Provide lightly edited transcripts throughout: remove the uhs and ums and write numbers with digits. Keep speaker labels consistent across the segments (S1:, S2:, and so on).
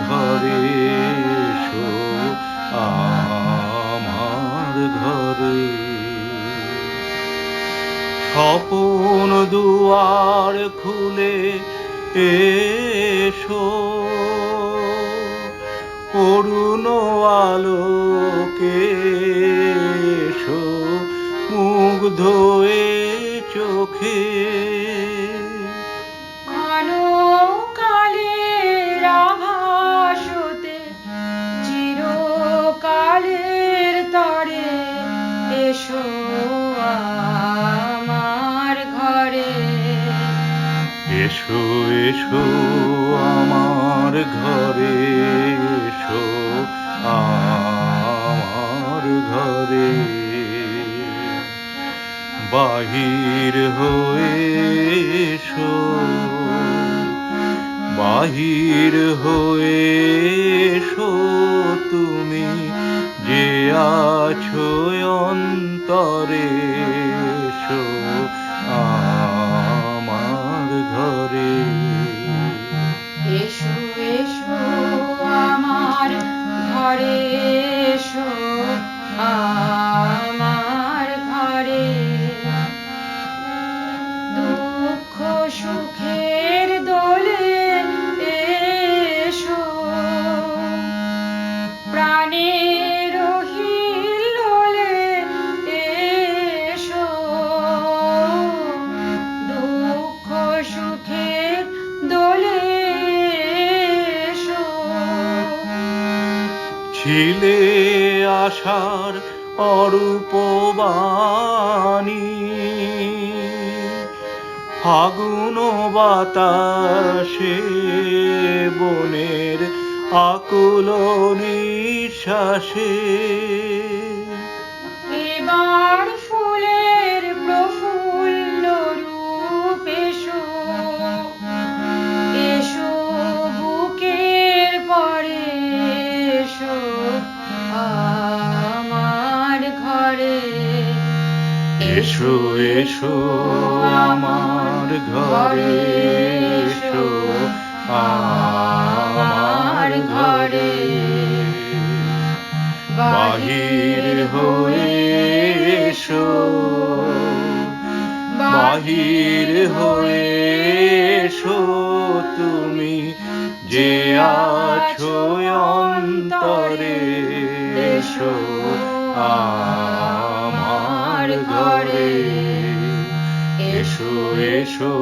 S1: ঘরে এসো, আমার ঘরে। স্বপন দুয়ার খুলে এসো, অরুণ আলোকে এসো, মুগ্ধ এ চোখে।
S2: কালের আভাসতে চিরকালের তরে এসো আমার ঘরে।
S1: এসো এসো আমার ঘরে এসো, আমার ঘরে। বাহির হয়ে এসো, বাহির হয়ে এসো, তুমি যে আছো অন্তরে এসো আমার ঘরে।
S2: এসো এসো আমার ঘরে এসো আমার ঘরে। দুঃখ সুখের দোলে এসো, প্রাণের হিল্লোলে এসো, দুঃখ সুখের দোলে এসো।
S1: ছিলে আশার অরূপ বাণী, ফাগুন বাতাসে বনের আকুল নিঃশ্বাসে।
S2: এবার ফুলের প্রফুল্ল রূপ এসো, এসো বুকের পরে এসো আমার ঘরে।
S1: এসো এসো আমার ঘরে এসো, আমার ঘরে। বাহির হয়ে এসো, বাহির হয়ে এসো, তুমি যে আছো অন্তরে এসো আমার ঘরে। এসো এসো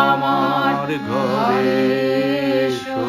S1: আমার ঘরে এসো,